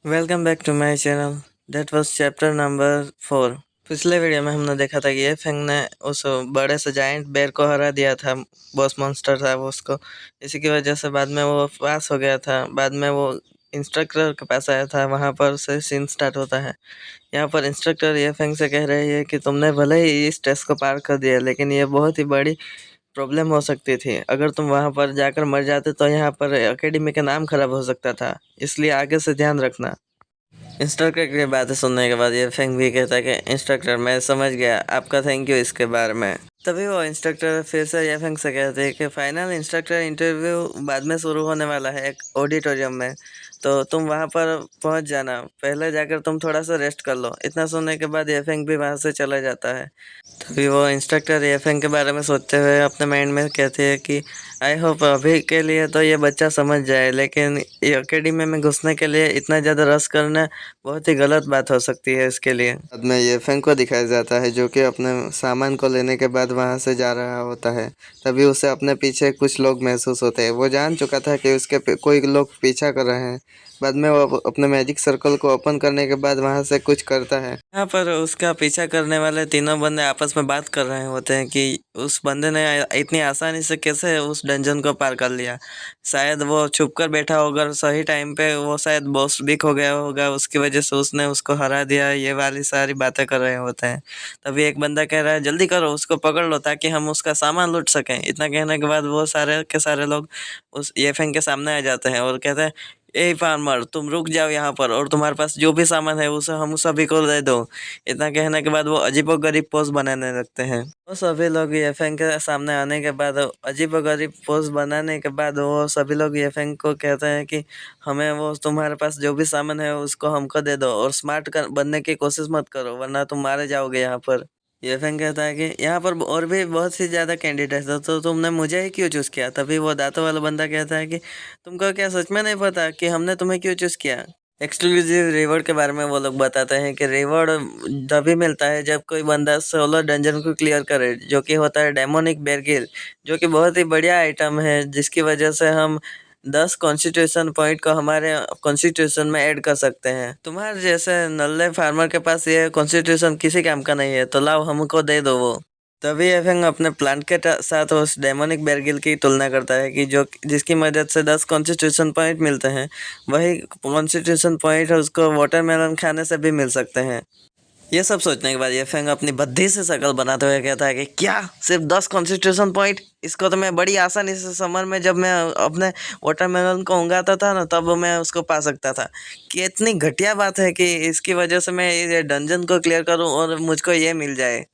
Welcome back to my channel. That was chapter number 4। पिछले video में हमने देखा था कि ये फेंग ने उस बड़े से जायंट बेर को हरा दिया था। बॉस मॉन्स्टर था वो उसको, इसी की वजह से बाद में वो पास हो गया था। बाद में वो इंस्ट्रक्टर के पास आया था, वहाँ पर से सीन स्टार्ट होता है। यहाँ पर इंस्ट्रक्टर ये फेंग से कह रही है कि तुमने भले ही इस टेस्ट को पार कर दिया, लेकिन ये बहुत ही बड़ी प्रॉब्लम हो सकती थी। अगर तुम वहाँ पर जाकर मर जाते तो यहाँ पर एकेडमी का नाम खराब हो सकता था, इसलिए आगे से ध्यान रखना। इंस्ट्रक्टर की बातें सुनने के बाद ये फेंग भी कहता है कि इंस्ट्रक्टर मैं समझ गया, आपका थैंक यू इसके बारे में। तभी वो इंस्ट्रक्टर फिर से ये फेंग से कहते हैं कि फाइनल इंस्ट्रक्टर इंटरव्यू बाद में शुरू होने वाला है एक ऑडिटोरियम में, तो तुम वहाँ पर पहुँच जाना। पहले जाकर तुम थोड़ा सा रेस्ट कर लो। इतना सुनने के बाद ये फेंग भी वहाँ से चला जाता है। तभी वो इंस्ट्रक्टर ये फेंग के बारे में सोचते हुए अपने माइंड में कहते हैं कि आई होप अभी के लिए तो ये बच्चा समझ जाए, लेकिन ये एकेडमी में घुसने के लिए इतना ज़्यादा रश करना बहुत ही गलत बात हो सकती है इसके लिए। बाद में ये फेंग को दिखाया जाता है जो कि अपने सामान को लेने के बाद वहाँ से जा रहा होता है। तभी उसे अपने पीछे कुछ लोग महसूस होते हैं। वो जान चुका था कि उसके कोई लोग पीछा कर रहे हैं। बाद में वो अपने मैजिक सर्कल को ओपन करने के बाद वहाँ से कुछ करता है। यहाँ पर उसका पीछा करने वाले तीनों बंदे आपस में बात कर रहे होते हैं कि उस बंदे ने इतनी आसानी से कैसे उस डंजन को पार कर लिया। शायद वो छुप कर बैठा होगा, सही टाइम पे वो शायद बॉस वीक हो गया होगा, उसकी वजह से उसने उसको हरा दिया। ये वाली सारी बातें कर रहे होते हैं। तभी एक बंदा कह रहा है जल्दी करो, उसको पकड़ लो ताकि हम उसका सामान लूट सकें। इतना कहने के बाद वो सारे के सारे लोग उस ये फेंग के सामने आ जाते हैं और कहते हैं ए फार्मर, तुम रुक जाओ यहाँ पर, और तुम्हारे पास जो भी सामान है उसे हम सभी को दे दो। इतना कहने के बाद वो अजीबोगरीब पोज बनाने लगते हैं। वो सभी लोग ये फेंग के सामने आने के बाद अजीबोगरीब पोज बनाने के बाद वो सभी लोग ये फेंग को कहते हैं कि हमें वो तुम्हारे पास जो भी सामान है उसको हमको दे दो, और स्मार्ट बनने की कोशिश मत करो वरना तुम मारे जाओगे यहाँ पर। ये फेंग कहता है कि यहाँ पर और भी बहुत सी ज़्यादा कैंडिडेट थे, तो तुमने मुझे ही क्यों चूज़ किया। तभी वो दांतों वाला बंदा कहता है कि तुमको क्या सच में नहीं पता कि हमने तुम्हें क्यों चूज़ किया। एक्सक्लूसिव रिवॉर्ड के बारे में वो लोग बताते हैं कि रिवॉर्ड तभी मिलता है जब कोई बंदा सोलो डंजन को क्लियर करे, जो कि होता है डेमोनिक बेरगिल, जो कि बहुत ही बढ़िया आइटम है, जिसकी वजह से हम 10 कॉन्स्टिट्यूशन पॉइंट को हमारे कॉन्स्टिट्यूशन में ऐड कर सकते हैं। तुम्हारे जैसे नल्ले फार्मर के पास ये कॉन्स्टिट्यूशन किसी काम का नहीं है, तो लाओ हमको दे दो वो। तभी एफेंग अपने प्लांट के साथ उस डेमोनिक बेरगिल की तुलना करता है कि जो जिसकी मदद से 10 कॉन्स्टिट्यूशन पॉइंट मिलते हैं, वही कॉन्स्टिट्यूशन पॉइंट उसको वाटरमेलन खाने से भी मिल सकते हैं। ये सब सोचने के बाद ये फेंग अपनी बुद्धि से शकल बनाते हुए कहता है कि क्या सिर्फ 10 कॉन्स्टिट्यूशन पॉइंट, इसको तो मैं बड़ी आसानी से समर में जब मैं अपने वाटरमेलन को उगाता था ना, तब मैं उसको पा सकता था। कि इतनी घटिया बात है कि इसकी वजह से मैं ये डंजन को क्लियर करूं और मुझको ये मिल जाए।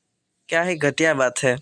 क्या ही घटिया बात है।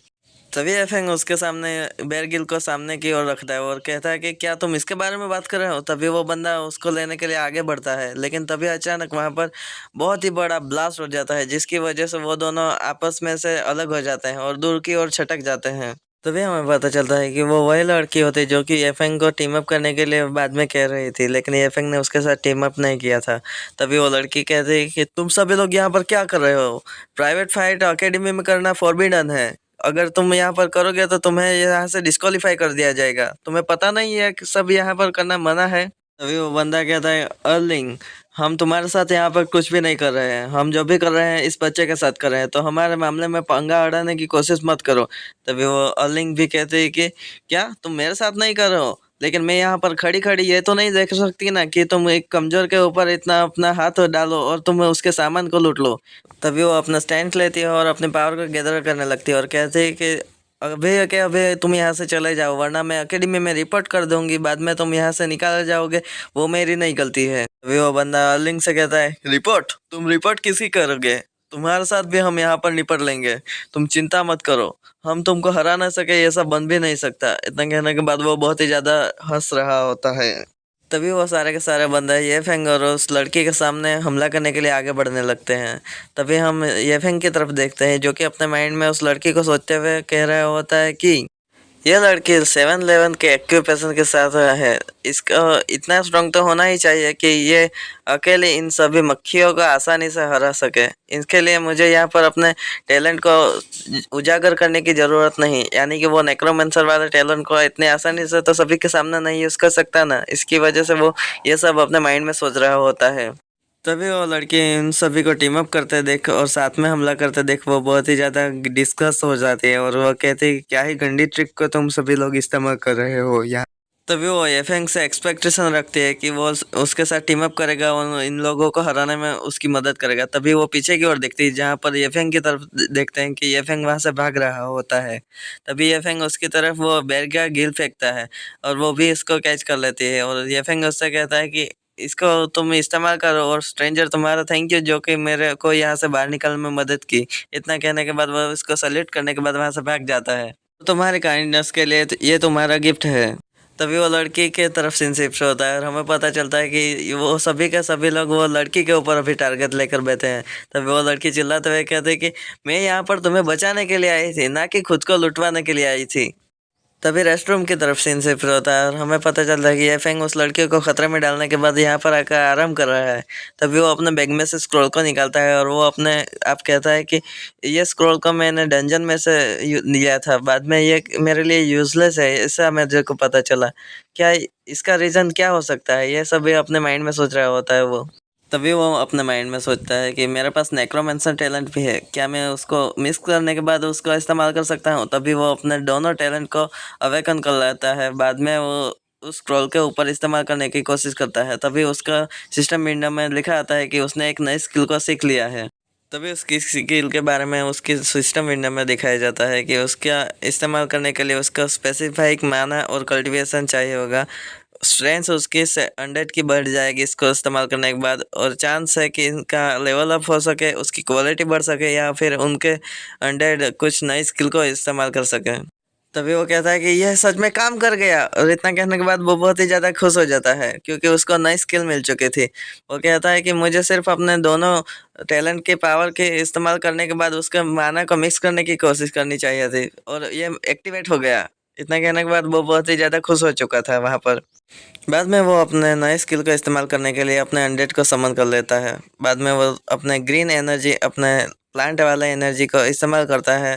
तभी एफेंग उसके सामने बेरगिल को सामने की ओर रखता है और कहता है कि क्या तुम इसके बारे में बात कर रहे हो। तभी वो बंदा उसको लेने के लिए आगे बढ़ता है, लेकिन तभी अचानक वहाँ पर बहुत ही बड़ा ब्लास्ट हो जाता है, जिसकी वजह से वो दोनों आपस में से अलग हो जाते हैं और दूर की ओर छटक जाते हैं। तभी हमें पता चलता है कि वो वही लड़की होती जो कि एफेंग को टीम अप करने के लिए बाद में कह रही थी, लेकिन एफेंग ने उसके साथ टीम अप नहीं किया था। तभी वो लड़की कहती है कि तुम सभी लोग यहाँ पर क्या कर रहे हो। प्राइवेट फाइट अकेडमी में करना फॉरबिडन है। अगर तुम यहाँ पर करोगे तो तुम्हें यहाँ से डिस्क्वालीफाई कर दिया जाएगा। तुम्हें पता नहीं है कि सब यहाँ पर करना मना है। तभी वो बंदा कहता है अर्लिंग, हम तुम्हारे साथ यहाँ पर कुछ भी नहीं कर रहे हैं। हम जो भी कर रहे हैं इस बच्चे के साथ कर रहे हैं, तो हमारे मामले में पंगा अड़ाने की कोशिश मत करो। तभी वो अर्लिंग भी कहते हैं कि क्या तुम मेरे साथ नहीं कर रहे हो, लेकिन मैं यहाँ पर खड़ी खड़ी ये तो नहीं देख सकती ना कि तुम एक कमजोर के ऊपर इतना अपना हाथ डालो और तुम उसके सामान को लूट लो। तभी वो अपना स्टैंड लेती है और अपने पावर को गैदर करने लगती है और कहती है कि अभी तुम यहाँ से चले जाओ, वरना मैं अकेडमी में रिपोर्ट कर दूंगी। बाद में तुम यहाँ से निकाल जाओगे, वो मेरी नहीं गलती है। तभी वो बंदा अर्लिंग से कहता है रिपोर्ट, तुम रिपोर्ट किसकी करोगे। तुम्हारे साथ भी हम यहाँ पर निपट लेंगे, तुम चिंता मत करो। हम तुमको हरा ना सके ये सब बन भी नहीं सकता। इतना कहने के बाद वो बहुत ही ज़्यादा हंस रहा होता है। तभी वो सारे के सारे बंदे ये फेंग और उस लड़की के सामने हमला करने के लिए आगे बढ़ने लगते हैं। तभी हम ये फेंग की तरफ देखते हैं, जो कि अपने माइंड में उस लड़की को सोचते हुए कह रहा होता है कि ये लड़की 7-11 के एक्यूपेशन के साथ है। इसका इतना स्ट्रांग तो होना ही चाहिए कि ये अकेले इन सभी मक्खियों को आसानी से हरा सके। इसके लिए मुझे यहाँ पर अपने टैलेंट को उजागर करने की ज़रूरत नहीं, यानी कि वो नेक्रोमेंसर वाले टैलेंट को इतने आसानी से तो सभी के सामने नहीं यूज़ कर सकता ना। इसकी वजह से वो ये सब अपने माइंड में सोच रहा होता है। तभी वो लड़की इन सभी को टीम अप करते देख और साथ में हमला करते देख वो बहुत ही ज़्यादा डिस्कस हो जाती है और वो कहती है कि क्या ही गंदी ट्रिक को तुम सभी लोग इस्तेमाल कर रहे हो यहाँ। तभी वो एफेंग से एक्सपेक्टेशन रखती है कि वो उसके साथ टीम अप करेगा और इन लोगों को हराने में उसकी मदद करेगा। तभी वो पीछे की ओर देखती है जहाँ पर एफेंग की तरफ देखते हैं कि एफेंग वहाँ से भाग रहा होता है। तभी एफेंग उसकी तरफ वो बेर का गिल फेंकता है और वो भी इसको कैच कर लेती है और एफेंग उससे कहता है कि इसको तुम इस्तेमाल करो और स्ट्रेंजर तुम्हारा थैंक यू जो कि मेरे को यहाँ से बाहर निकलने में मदद की। इतना कहने के बाद वो उसको सैल्यूट करने के बाद वहाँ से भाग जाता है। तुम्हारे काइंडनेस के लिए ये तुम्हारा गिफ्ट है। तभी वो लड़की के तरफ से शिफ्ट होता है और हमें पता चलता है कि वो सभी के सभी लोग वो लड़की के ऊपर अभी टारगेट लेकर बैठे हैं। तभी वो लड़की चिल्लाते हुए कहते हैं कि मैं यहाँ पर तुम्हें बचाने के लिए आई थी, ना कि खुद को लुटवाने के लिए आई थी। तभी रेस्टरूम की तरफ सीन शिफ्ट होता है और हमें पता चलता है कि ये फेंग उस लड़के को खतरे में डालने के बाद यहाँ पर आकर आराम कर रहा है। तभी वो अपने बैग में से स्क्रॉल को निकालता है और वो अपने आप कहता है कि ये स्क्रॉल को मैंने डंजन में से लिया था, बाद में ये मेरे लिए यूजलेस है, ऐसा मेरे को पता चला। क्या इसका रीज़न क्या हो सकता है? ये सब अपने माइंड में सोच रहा होता है वो। तभी वो अपने माइंड में सोचता है कि मेरे पास नेक्रोमेंसर टैलेंट भी है, क्या मैं उसको मिस करने के बाद उसको इस्तेमाल कर सकता हूँ? तभी वो अपने दोनों टैलेंट को अवेकन कर लेता है। बाद में वो उस स्क्रॉल के ऊपर इस्तेमाल करने की कोशिश करता है। तभी उसका सिस्टम विंडो में लिखा आता है कि उसने एक नई स्किल को सीख लिया है। तभी उसकी स्किल के बारे में उसकी सिस्टम विंडो में दिखाया जाता है कि उसका इस्तेमाल करने के लिए उसको स्पेसिफिक माना और कल्टीवेशन चाहिए होगा। स्ट्रेंथ उसकी से 100 की बढ़ जाएगी इसको इस्तेमाल करने के बाद और चांस है कि इनका लेवल अप हो सके, उसकी क्वालिटी बढ़ सके या फिर उनके 100 कुछ नई स्किल को इस्तेमाल कर सके। तभी वो कहता है कि यह सच में काम कर गया और इतना कहने के बाद वो बहुत ही ज़्यादा खुश हो जाता है क्योंकि उसको नई स्किल मिल चुकी थी। वो कहता है कि मुझे सिर्फ अपने दोनों टैलेंट के पावर के इस्तेमाल करने के बाद उसके माना को मिक्स करने की कोशिश करनी चाहिए थी और ये एक्टिवेट हो गया। इतना कहने के बाद वो बहुत ही ज़्यादा खुश हो चुका था वहाँ पर। बाद में वो अपने नए स्किल का इस्तेमाल करने के लिए अपने अनडेड को समन कर लेता है। बाद में वो अपने ग्रीन एनर्जी, अपने प्लांट वाला एनर्जी को इस्तेमाल करता है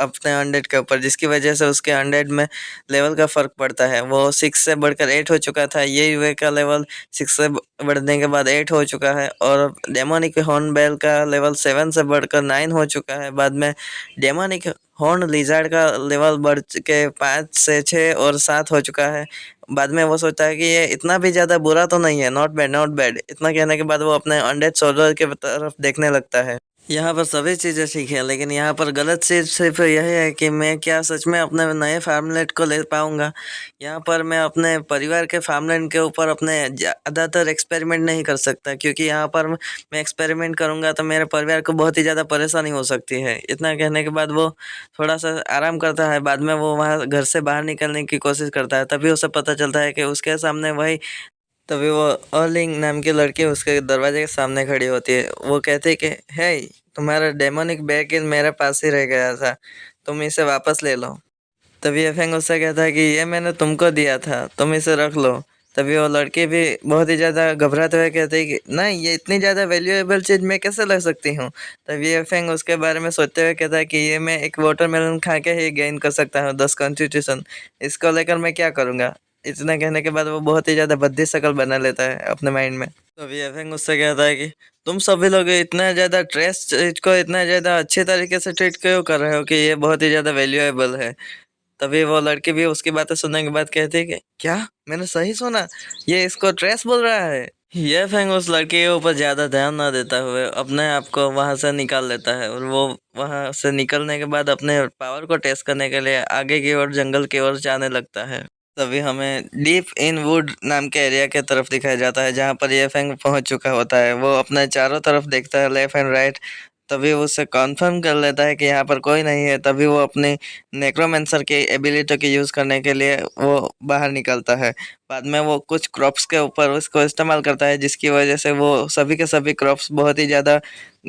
अपने अनडेड के ऊपर, जिसकी वजह से उसके अनडेड में लेवल का फ़र्क पड़ता है। वो 6 से बढ़कर 8 हो चुका था, ये यूए का लेवल 6 से बढ़ने के बाद 8 हो चुका है और डेमोनिक हॉर्नबेल का लेवल 7 से बढ़कर 9 हो चुका है। बाद में डेमोनिक हॉर्न लिजार्ड का लेवल बढ़ के 5 से 6 और 7 हो चुका है। बाद में वो सोचता है कि ये इतना भी ज़्यादा बुरा तो नहीं है, नॉट बैड नॉट बैड। इतना कहने के बाद वो अपने अनडेड सोल्जर के तरफ देखने लगता है। यहाँ पर सभी चीज़ें ठीक है, लेकिन यहाँ पर गलत चीज़ सिर्फ यही है कि मैं क्या सच में अपने नए फार्मलैंड को ले पाऊँगा? यहाँ पर मैं अपने परिवार के फार्मलैंड के ऊपर अपने ज़्यादातर एक्सपेरिमेंट नहीं कर सकता क्योंकि यहाँ पर मैं एक्सपेरिमेंट करूँगा तो मेरे परिवार को बहुत ही ज़्यादा परेशानी हो सकती है। इतना कहने के बाद वो थोड़ा-सा आराम करता है। बाद में वो वहाँ घर से बाहर निकलने की कोशिश करता है। तभी उसे पता चलता है कि उसके सामने वही तभी वो अर्लिंग नाम की लड़की उसके दरवाजे के सामने खड़ी होती है। वो कहती है कि हे, तुम्हारा डेमोनिक बैग मेरे पास ही रह गया था, तुम इसे वापस ले लो। तभी एफेंग उससे कहता है कि ये मैंने तुमको दिया था, तुम इसे रख लो। तभी वो लड़की भी बहुत ही ज़्यादा घबराते हुए कहती है कि नहीं, ये इतनी ज़्यादा वैल्यूएबल चीज़ मैं कैसे रख सकती हूँ। तभी एफेंग उसके बारे में सोचते हुए कहता है कि ये मैं एक वाटरमेलन खा के ही गेन कर सकता हूँ 10 कॉन्स्टिट्यूशन, इसको लेकर मैं क्या करूँगा। इतना कहने के बाद वो बहुत ही ज़्यादा भद्दी शक्ल बना लेता है अपने माइंड में। तभी एफेंग उससे कहता है कि तुम सभी लोग इतना ज़्यादा ट्रेस चीज को इतना ज़्यादा अच्छे तरीके से ट्रीट क्यों कर रहे हो कि ये बहुत ही ज़्यादा वैल्यूएबल है। तभी वो लड़की भी उसकी बातें सुनने के बाद कहती है कि क्या मैंने सही सुना, ये इसको ट्रेस बोल रहा है। ये फेंग उस लड़के के ऊपर ज़्यादा ध्यान ना देता हुए अपने आप को वहाँ से निकाल लेता है और वो वहाँ से निकलने के बाद अपने पावर को टेस्ट करने के लिए आगे की ओर जंगल की ओर जाने लगता है। तभी हमें डीप इन वुड नाम के एरिया के तरफ दिखाया जाता है जहाँ पर ये फेंग पहुँच चुका होता है। वो अपने चारों तरफ देखता है, लेफ्ट एंड राइट। तभी वो उससे कन्फर्म कर लेता है कि यहाँ पर कोई नहीं है। तभी वो अपनी नेक्रोमेंसर की एबिलिटी को यूज़ करने के लिए वो बाहर निकलता है। बाद में वो कुछ क्रॉप्स के ऊपर उसको इस्तेमाल करता है जिसकी वजह से वो सभी के सभी क्रॉप्स बहुत ही ज़्यादा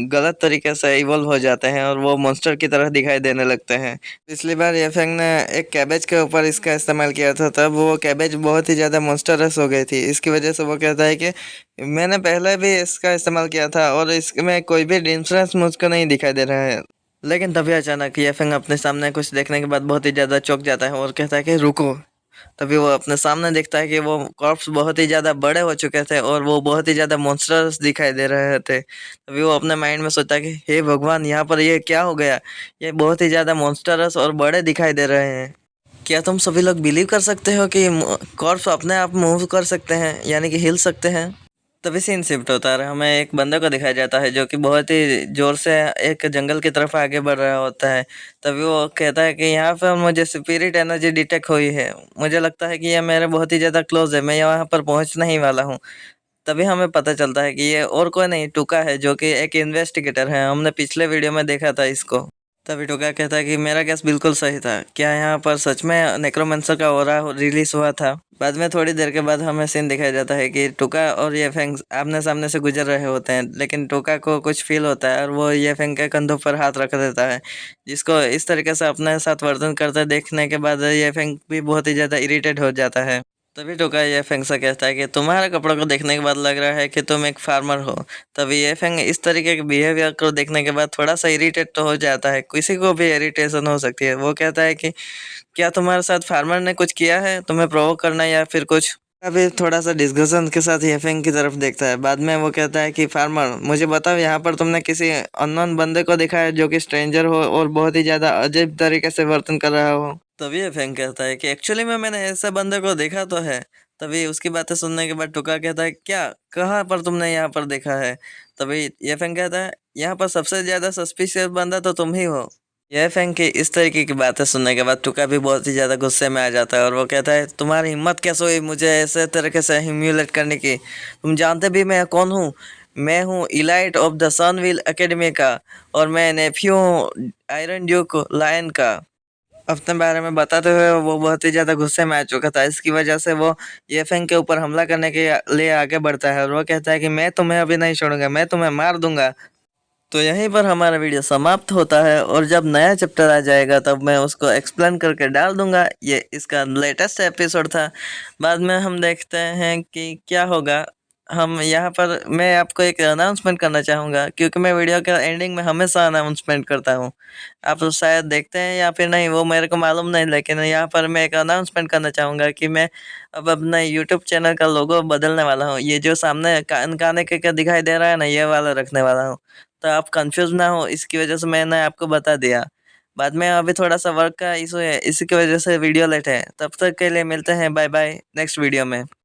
गलत तरीके से इवॉल्व हो जाते हैं और वो मॉन्स्टर की तरह दिखाई देने लगते हैं। पिछली बार येफेंग ने एक कैबेज के ऊपर इसका इस्तेमाल किया था, तब वो कैबेज बहुत ही ज़्यादा मॉन्स्टरस हो गई थी। इसकी वजह से वो कहता है कि मैंने पहले भी इसका इस्तेमाल किया था और इसमें कोई भी डिफरेंस मुझको नहीं दिखाई दे रहा है। लेकिन तभी अचानक येफेंग अपने सामने कुछ देखने के बाद बहुत ही ज़्यादा चौंक जाता है और कहता है कि रुको, तभी वो अपने सामने देखता है कि वो कॉर्प्स बहुत ही ज़्यादा बड़े हो चुके थे और वो बहुत ही ज़्यादा मॉन्स्टर्स दिखाई दे रहे थे। तभी वो अपने माइंड में सोचता है कि हे भगवान, यहाँ पर ये क्या हो गया? ये बहुत ही ज़्यादा मॉन्स्टरस और बड़े दिखाई दे रहे हैं। क्या तुम सभी लोग बिलीव कर सकते हो कि कॉर्प्स अपने आप मूव कर सकते हैं, यानी कि हिल सकते हैं? तभी सीन शिफ्ट होता है, हमें एक बंदे को दिखाया जाता है जो कि बहुत ही जोर से एक जंगल की तरफ आगे बढ़ रहा होता है। तभी वो कहता है कि यहाँ पर मुझे स्पिरिट एनर्जी डिटेक्ट हुई है, मुझे लगता है कि ये मेरे बहुत ही ज़्यादा क्लोज है, मैं यहाँ पर पहुँचने ही वाला हूँ। तभी हमें पता चलता है कि ये और कोई नहीं, टुका है, जो कि एक इन्वेस्टिगेटर है। हमने पिछले वीडियो में देखा था इसको। तभी टोका कहता है कि मेरा गैस बिल्कुल सही था, क्या यहाँ पर सच में नेक्रोमेंसर का ऑरा रिलीज हुआ था? बाद में थोड़ी देर के बाद हमें सीन दिखाया जाता है कि टोका और ये फेंग आमने सामने से गुजर रहे होते हैं, लेकिन टोका को कुछ फील होता है और वो ये फेंग के कंधों पर हाथ रख देता है, जिसको इस तरीके से अपने साथ वर्तन करते देखने के बाद ये फेंग भी बहुत ही ज़्यादा इरिटेट हो जाता है। तभी टोका ये फेंग से कहता है कि तुम्हारे कपड़ों को देखने के बाद लग रहा है कि तुम एक फार्मर हो। तभी ये फेंग इस तरीके के बिहेवियर को देखने के बाद थोड़ा सा इरिटेट तो हो जाता है, किसी को भी इरिटेशन हो सकती है। वो कहता है कि क्या तुम्हारे साथ फार्मर ने कुछ किया है, तुम्हें प्रोवोक करना या फिर कुछ? अभी थोड़ा सा डिस्कशन के साथ ये फेंग की तरफ देखता है। बाद में वो कहता है कि फार्मर, मुझे बताओ, यहाँ पर तुमने किसी अननोन बंदे को देखा है जो कि स्ट्रेंजर हो और बहुत ही ज्यादा अजीब तरीके से वर्तन कर रहा हो? तभी ये फेंग कहता है कि एक्चुअली में मैंने ऐसे बंदे को देखा तो है। तभी उसकी बातें सुनने के बाद टुका कहता है, क्या, कहाँ पर तुमने यहाँ पर देखा है? तभी ये फेंग कहता है, यहाँ पर सबसे ज्यादा सस्पिशियस बंदा तो तुम ही हो। यह फेंग की इस तरीके की बातें सुनने के बाद टुका भी बहुत ही ज़्यादा गुस्से में आ जाता है और वो कहता है, तुम्हारी हिम्मत कैसे हुई मुझे ऐसे तरीके से ह्यूमिलेट करने की? तुम जानते भी मैं कौन हूँ? मैं हूँ इलाइट ऑफ द सनविल एकेडमी का, और मैं नेफ्यू हूँ आयरन ड्यूक लायन का। अपने बारे में बताते हुए वो बहुत ही ज़्यादा गुस्से में आ चुका था। इसकी वजह से वो ये फेंग के ऊपर हमला करने के लिए आगे बढ़ता है और वो कहता है कि मैं तुम्हें अभी नहीं छोड़ूंगा, मैं तुम्हें मार दूंगा। तो यहीं पर हमारा वीडियो समाप्त होता है और जब नया चैप्टर आ जाएगा तब मैं उसको एक्सप्लेन करके डाल दूंगा। ये इसका लेटेस्ट एपिसोड था। बाद में हम देखते हैं कि क्या होगा। हम यहाँ पर मैं आपको एक अनाउंसमेंट करना चाहूँगा, क्योंकि मैं वीडियो के एंडिंग में हमेशा अनाउंसमेंट करता हूँ। आप तो शायद देखते हैं या फिर नहीं, वो मेरे को मालूम नहीं, लेकिन यहाँ पर मैं एक अनाउंसमेंट करना चाहूँगा कि मैं अब अपना यूट्यूब चैनल का लोगो बदलने वाला हूँ। ये जो सामने कान काने के दिखाई दे रहा है ना, ये वाला रखने वाला हूँ। तो आप कंफ्यूज ना हो, इसकी वजह से मैंने आपको बता दिया। बाद में अभी थोड़ा सा वर्क का इशू है, इसी की वजह से वीडियो लेट है। तब तक के लिए मिलते हैं, बाय बाय नेक्स्ट वीडियो में।